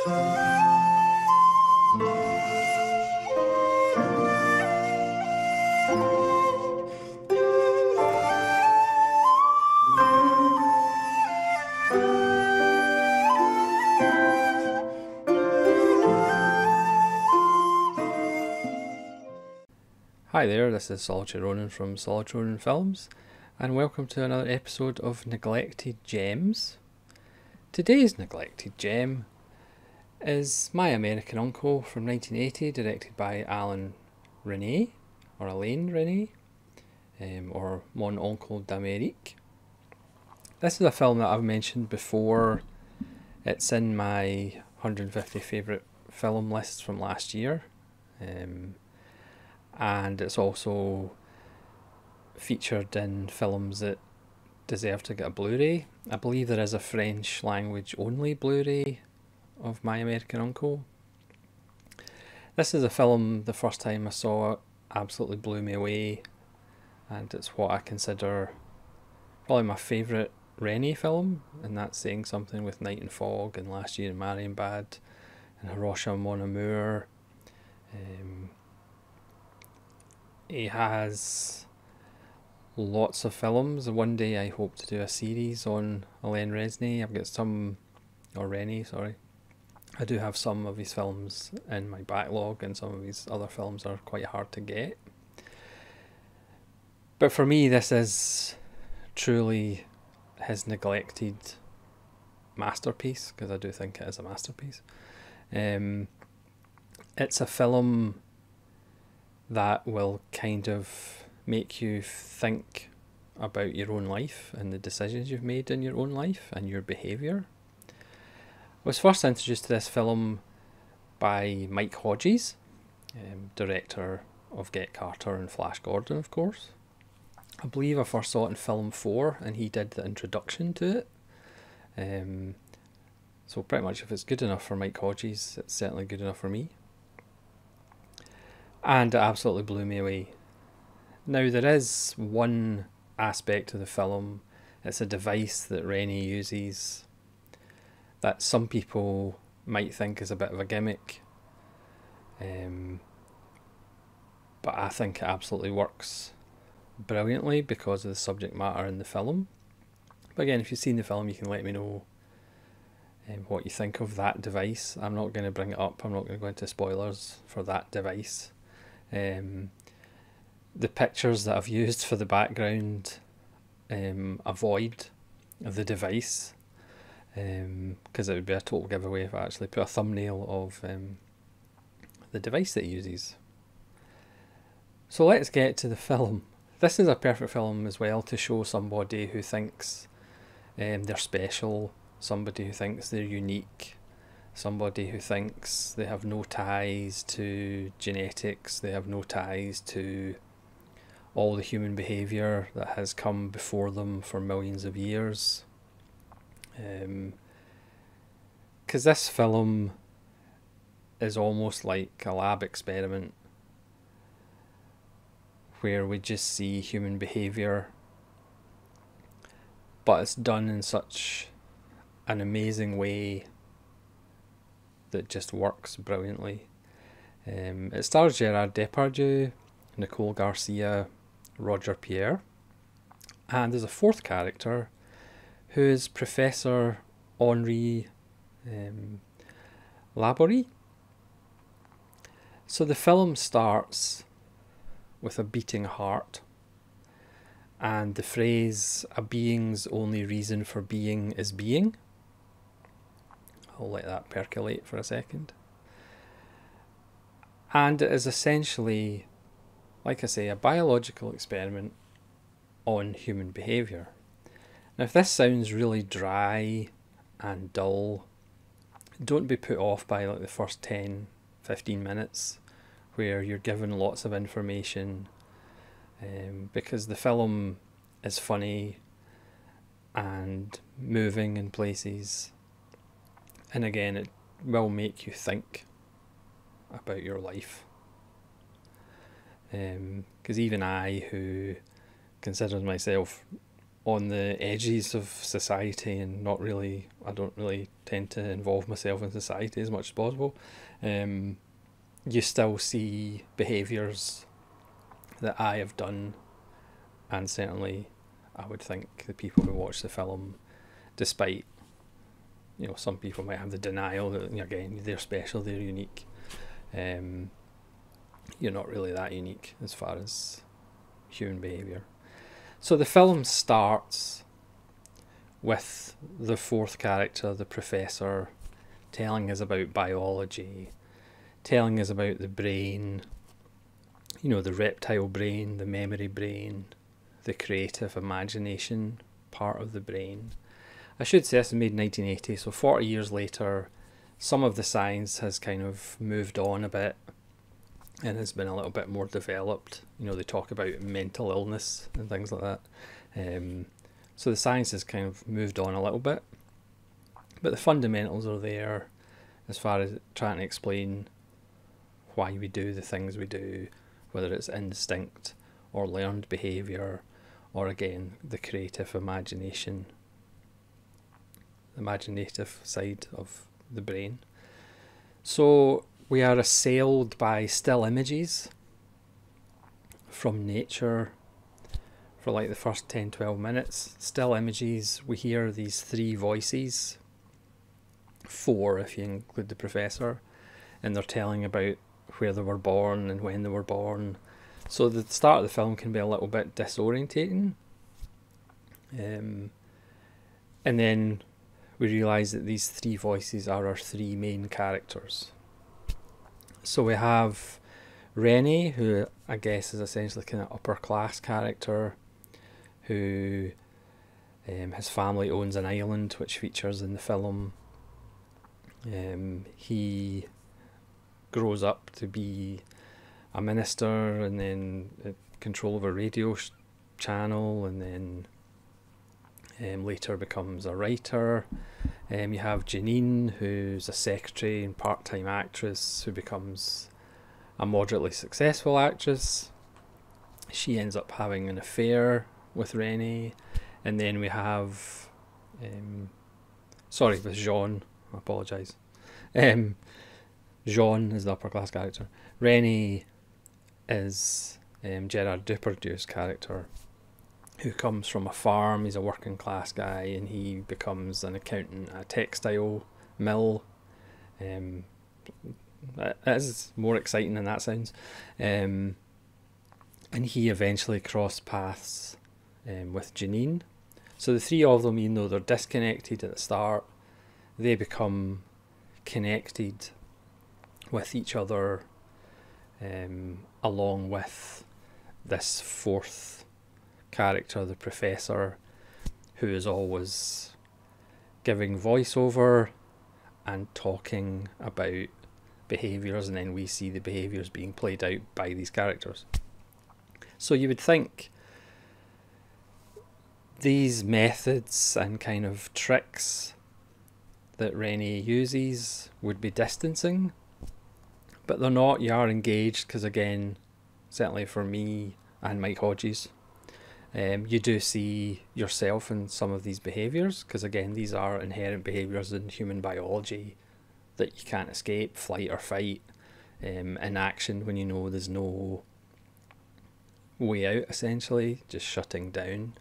Hi there, this is Solitary Ronan from Solitary Ronan Films, and welcome to another episode of Neglected Gems. Today's Neglected Gem is My American Uncle from 1980, directed by Alain Resnais, or Alain Resnais, or Mon Oncle d'Amérique. This is a film that I've mentioned before. It's in my 150 favourite film lists from last year. And it's also featured in films that deserve to get a Blu-ray. I believe there is a French language only Blu-ray of My American Uncle. This is a film, the first time I saw it, absolutely blew me away, and it's what I consider probably my favourite Resnais film, and that's saying something, with Night and Fog and Last Year in Marienbad and Hiroshima Mon Amour. He has lots of films. One day I hope to do a series on Alain Resnais. I've got some, or Resnais, sorry. I do have some of his films in my backlog, and some of his other films are quite hard to get. But for me, this is truly his neglected masterpiece, because I do think it is a masterpiece. It's a film that will kind of make you think about your own life and the decisions you've made in your own life and your behaviour. I was first introduced to this film by Mike Hodges, director of Get Carter and Flash Gordon, of course. I believe I first saw it in Film 4 and he did the introduction to it. So pretty much if it's good enough for Mike Hodges, it's certainly good enough for me. And it absolutely blew me away. Now, there is one aspect of the film, it's a device that Resnais uses that some people might think is a bit of a gimmick, but I think it absolutely works brilliantly because of the subject matter in the film. But again, if you've seen the film, you can let me know what you think of that device. I'm not going to bring it up, I'm not going to go into spoilers for that device. The pictures that I've used for the background avoid the device, because it would be a total giveaway if I actually put a thumbnail of the device that he uses. So let's get to the film. This is a perfect film as well to show somebody who thinks they're special, somebody who thinks they're unique, somebody who thinks they have no ties to genetics, they have no ties to all the human behaviour that has come before them for millions of years. Because this film is almost like a lab experiment where we just see human behaviour, but it's done in such an amazing way that just works brilliantly. It stars Gerard Depardieu, Nicole Garcia, Roger Pierre, and there's a fourth character who is Professor Henri Laborie. So the film starts with a beating heart and the phrase, "a being's only reason for being is being." I'll let that percolate for a second. And it is essentially, like I say, a biological experiment on human behaviour. Now, if this sounds really dry and dull, don't be put off by like the first 10-15 minutes where you're given lots of information, because the film is funny and moving in places. And again, it will make you think about your life. Because even I, who considers myself on the edges of society and not really, I don't really tend to involve myself in society as much as possible, you still see behaviours that I have done, and certainly I would think the people who watch the film, despite, you know, some people might have the denial that, again, they're special, they're unique. You're not really that unique as far as human behaviour. So the film starts with the fourth character, the professor, telling us about biology, telling us about the brain, you know, the reptile brain, the memory brain, the creative imagination part of the brain. I should say this was made in 1980, so 40 years later, some of the science has kind of moved on a bit and has been a little bit more developed. You know, they talk about mental illness and things like that. So the science has kind of moved on a little bit, but the fundamentals are there as far as trying to explain why we do the things we do, whether it's instinct or learned behaviour, or again, the creative imagination, the imaginative side of the brain. So we are assailed by still images from nature for like the first 10-12 minutes. Still images, we hear these three voices, four if you include the professor, and they're telling about where they were born and when they were born. So the start of the film can be a little bit disorientating. And then we realise that these three voices are our three main characters. So we have Rennie, who I guess is essentially kind of upper class character, who his family owns an island which features in the film. He grows up to be a minister and then control of a radio channel, and then later becomes a writer. You have Janine, who's a secretary and part-time actress who becomes a moderately successful actress. She ends up having an affair with Rennie. And then we have with Jean, I apologise. Jean is the upper class character. Rennie is Gerard Depardieu's character, who comes from a farm. He's a working class guy, and he becomes an accountant at a textile mill. That is more exciting than that sounds. And he eventually crossed paths with Janine. So the three of them, even though they're disconnected at the start, they become connected with each other, along with this fourth character, the professor, who is always giving voiceover and talking about behaviours, and then we see the behaviours being played out by these characters. So you would think these methods and kind of tricks that Rennie uses would be distancing, but they're not. You are engaged because, again, certainly for me and Mike Hodges, you do see yourself in some of these behaviours, because again, these are inherent behaviours in human biology that you can't escape: flight or fight, inaction when you know there's no way out, essentially, just shutting down.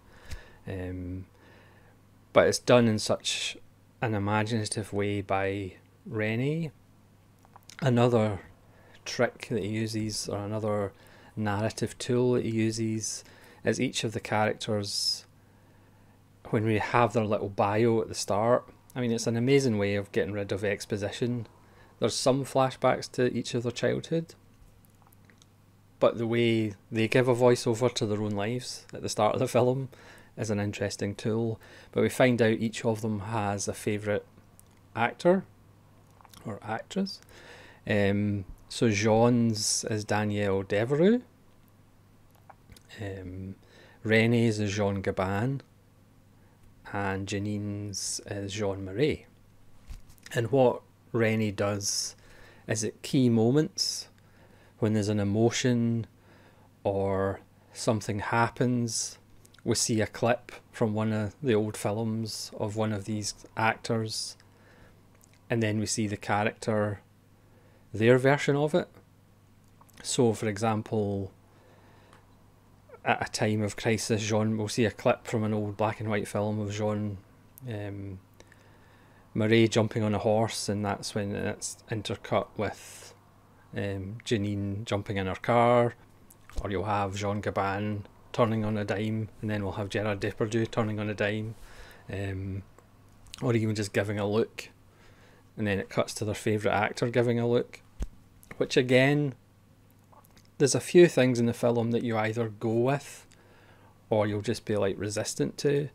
But it's done in such an imaginative way by Rennie. Another trick that he uses, or another narrative tool that he uses, is each of the characters, when we have their little bio at the start, I mean, it's an amazing way of getting rid of exposition. There's some flashbacks to each of their childhood, but the way they give a voiceover to their own lives at the start of the film is an interesting tool. But we find out each of them has a favourite actor or actress. So Jean's is Danielle Devereux. Renee's is Jean Gabin. And Janine's is Jean Marais. And what Rennie does is, at key moments, when there's an emotion or something happens, we see a clip from one of the old films of one of these actors, and then we see the character, their version of it. So, for example, at a time of crisis, we'll see a clip from an old black and white film of Jean Marais jumping on a horse, and that's when it's intercut with Janine jumping in her car, or you'll have Jean Gabin turning on a dime, and then we'll have Gerard Depardieu turning on a dime, or even just giving a look, and then it cuts to their favourite actor giving a look, which again, there's a few things in the film that you either go with or you'll just be like resistant to,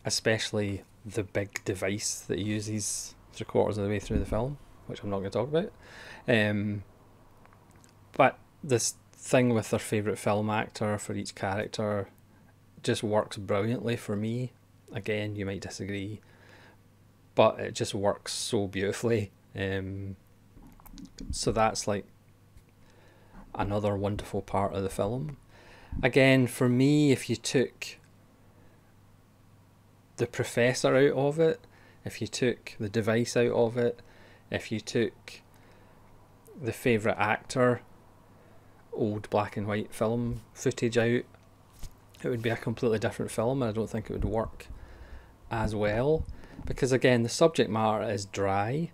especially the big device that he uses 3/4 of the way through the film, which I'm not going to talk about. But this thing with their favourite film actor for each character just works brilliantly for me. Again, you might disagree, but it just works so beautifully. So that's like another wonderful part of the film. Again, for me, if you took the professor out of it, if you took the device out of it, if you took the favourite actor, old black and white film footage out, it would be a completely different film, and I don't think it would work as well, because again, the subject matter is dry.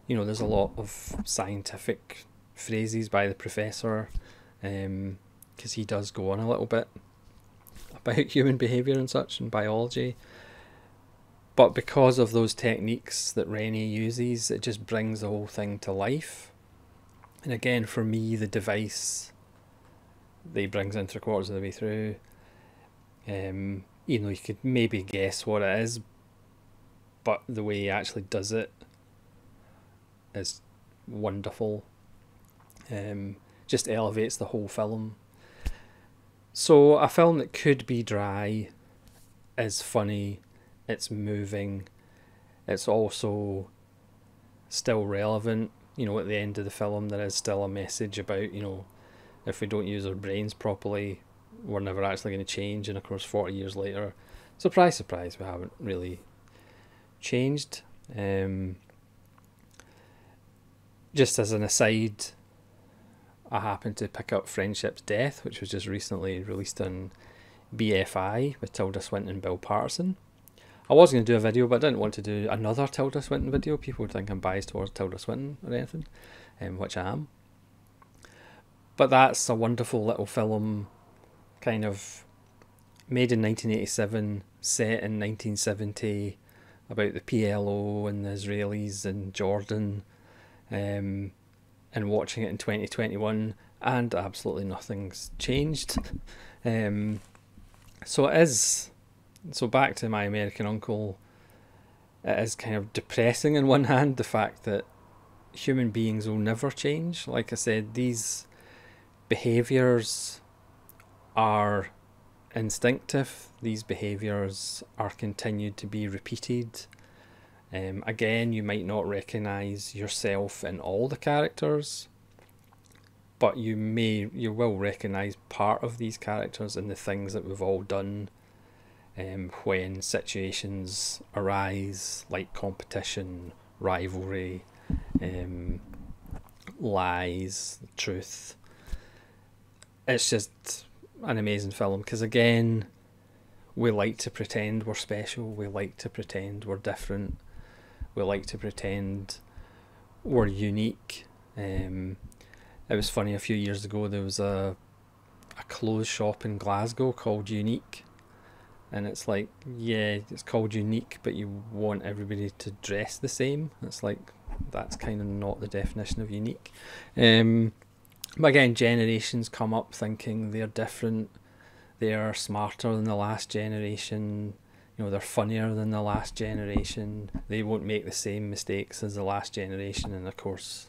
You know, there's a lot of scientific phrases by the professor, because he does go on a little bit about human behaviour and such, and biology, but because of those techniques that Resnais uses, it just brings the whole thing to life. And again, for me, the device that he brings in 3/4 of the way through, you know, you could maybe guess what it is, but the way he actually does it is wonderful. Just elevates the whole film. So a film that could be dry is funny, it's moving, it's also still relevant. You know, at the end of the film there is still a message about, you know, if we don't use our brains properly, we're never actually going to change, and of course 40 years later, surprise surprise, we haven't really changed. Just as an aside, I happened to pick up Friendship's Death, which was just recently released on BFI with Tilda Swinton and Bill Patterson. I was going to do a video, but I didn't want to do another Tilda Swinton video. People would think I'm biased towards Tilda Swinton or anything, which I am. But that's a wonderful little film, kind of made in 1987, set in 1970, about the PLO and the Israelis and Jordan, and watching it in 2021, and absolutely nothing's changed. So it is, so back to My American Uncle, it is kind of depressing on one hand, the fact that human beings will never change. Like I said, these behaviours are instinctive, these behaviours are continued to be repeated. Again, you might not recognise yourself in all the characters, but you will recognise part of these characters in the things that we've all done when situations arise, like competition, rivalry, lies, truth. It's just an amazing film, because again, we like to pretend we're special, we like to pretend we're different, we like to pretend we're unique. It was funny, a few years ago there was a clothes shop in Glasgow called Unique, and it's like, yeah, it's called Unique, but you want everybody to dress the same. It's like, that's kind of not the definition of unique. But again, generations come up thinking they're different, they're smarter than the last generation, you know, they're funnier than the last generation, they won't make the same mistakes as the last generation, and of course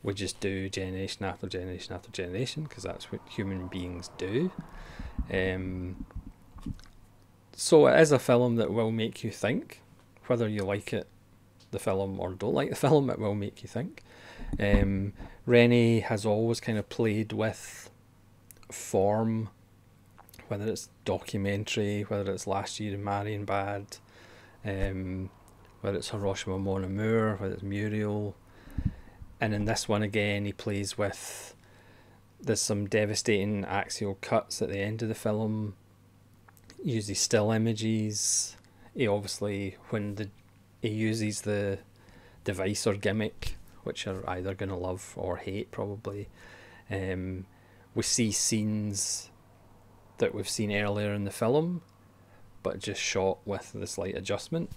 we just do generation after generation after generation, because that's what human beings do. So it is a film that will make you think, whether you like it, the film, or don't like the film, it will make you think. Resnais has always kind of played with form whether it's documentary, whether it's Last Year in Marion Bad, whether it's Hiroshima Mon Amour, whether it's Muriel. And in this one again, he plays with, there's some devastating axial cuts at the end of the film, uses still images. He obviously, he uses the device or gimmick, which are either going to love or hate probably. We see scenes that we've seen earlier in the film, but just shot with the slight adjustment.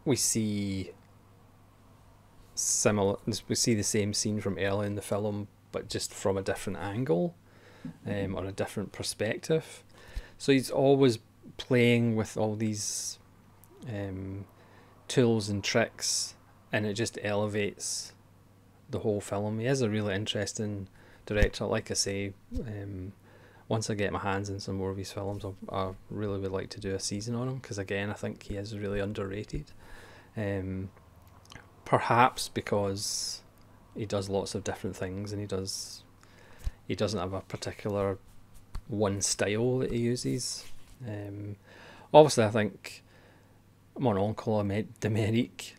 We see the same scene from earlier in the film, but just from a different angle, or a different perspective. So he's always playing with all these tools and tricks, and it just elevates the whole film. He is a really interesting director. Like I say, once I get my hands in some more of his films, I really would like to do a season on him, because again, I think he is really underrated. Perhaps because he does lots of different things, and he doesn't have a particular one style that he uses. Obviously, I think Mon Oncle d'Amérique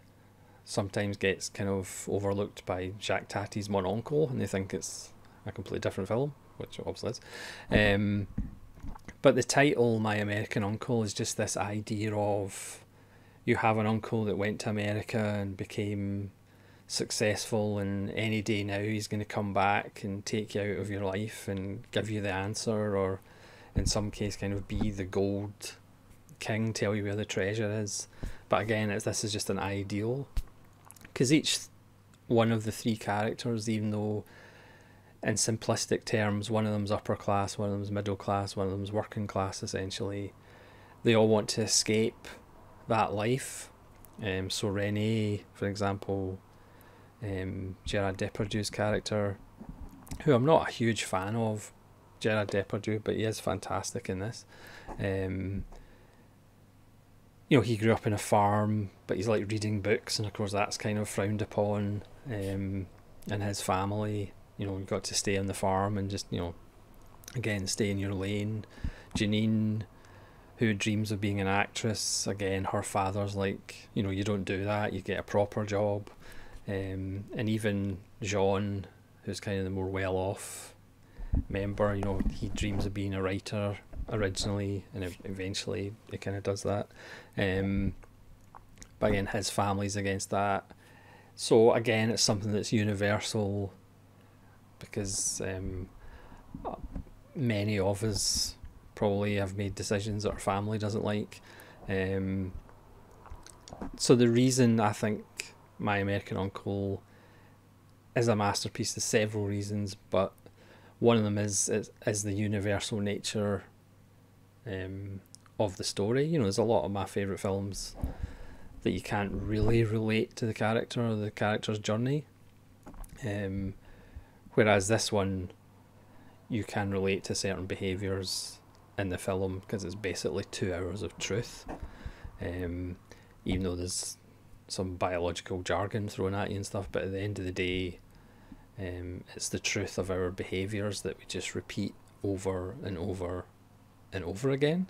sometimes gets kind of overlooked by Jacques Tati's Mon Oncle, and they think it's a completely different film, which it obviously is. But the title, My American Uncle, is just this idea of, you have an uncle that went to America and became successful, and any day now he's going to come back and take you out of your life and give you the answer, or in some case kind of be the gold king, tell you where the treasure is. But again, this is just an ideal, because each one of the three characters, even though in simplistic terms one of them's upper class, one of them's middle class, one of them's working class essentially, they all want to escape that life. So Renee, for example, Gerard Depardieu's character, who I'm not a huge fan of, Gerard Depardieu, but he is fantastic in this. He grew up in a farm, but he's like reading books, and of course that's kind of frowned upon. And his family, you've got to stay on the farm and just, again, stay in your lane. Janine, who dreams of being an actress, again, her father's like, you don't do that, you get a proper job. And even Jean, who's kind of the more well-off member, he dreams of being a writer originally, and eventually it kind of does that. But again, his family's against that. So again, it's something that's universal, because many of us probably have made decisions that our family doesn't like. So the reason I think My American Uncle is a masterpiece, there's several reasons, but one of them is the universal nature of the story. There's a lot of my favourite films that you can't really relate to the character or the character's journey, whereas this one you can relate to certain behaviours in the film, because it's basically 2 hours of truth, even though there's some biological jargon thrown at you and stuff, but at the end of the day, it's the truth of our behaviours that we just repeat over and over and over again.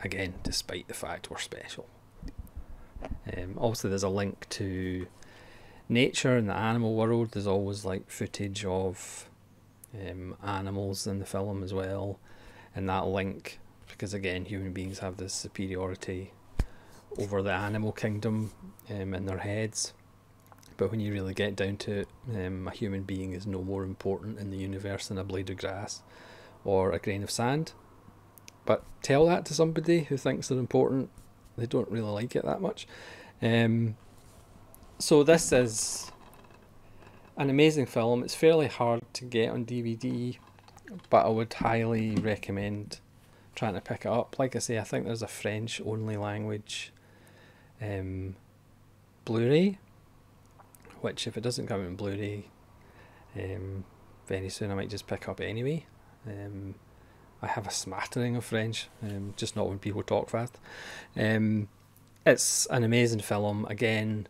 Again, despite the fact we're special. Also, there's a link to nature and the animal world. There's always like footage of animals in the film as well, and that link, because again, human beings have this superiority over the animal kingdom in their heads, but when you really get down to it, a human being is no more important in the universe than a blade of grass or a grain of sand. But tell that to somebody who thinks they're important, they don't really like it that much. So this is an amazing film. It's fairly hard to get on DVD, but I would highly recommend trying to pick it up. Like I say, I think there's a French only language Blu-ray, which if it doesn't come in Blu-ray very soon, I might just pick up anyway. I have a smattering of French, just not when people talk fast. It's an amazing film. Again,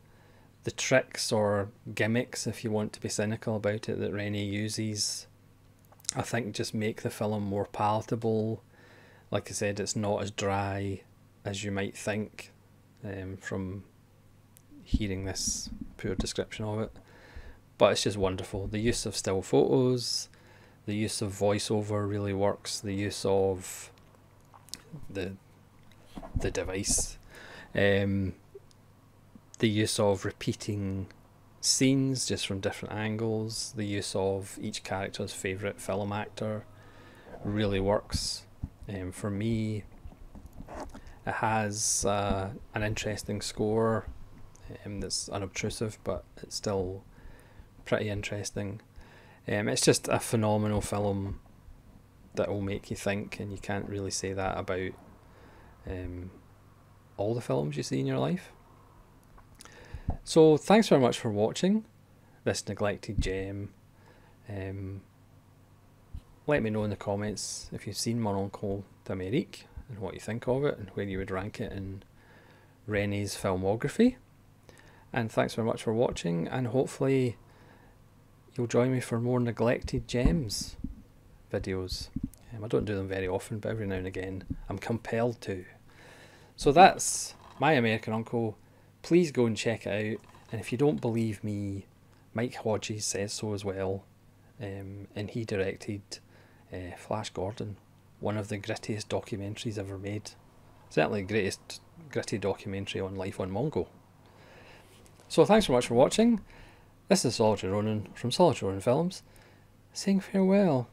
the tricks or gimmicks, if you want to be cynical about it, that Renee uses I think just make the film more palatable. Like I said, it's not as dry as you might think from hearing this poor description of it. But it's just wonderful. The use of still photos, the use of voiceover really works. The use of the device, the use of repeating scenes just from different angles, the use of each character's favourite film actor really works. For me, it has an interesting score that's unobtrusive, but it's still pretty interesting. It's just a phenomenal film that will make you think, and you can't really say that about all the films you see in your life. So thanks very much for watching this neglected gem. Let me know in the comments if you've seen Mon Oncle d'Amérique and what you think of it and where you would rank it in Resnais's filmography. And thanks very much for watching, and hopefully you'll join me for more neglected gems videos. I don't do them very often, but every now and again I'm compelled to. So that's My American Uncle. Please go and check it out. And if you don't believe me, Mike Hodges says so as well. And he directed Flash Gordon, one of the grittiest documentaries ever made. Certainly the greatest gritty documentary on life on Mongo. So thanks so much for watching. This is Solitary Ronin from Solitary Ronin Films, saying farewell.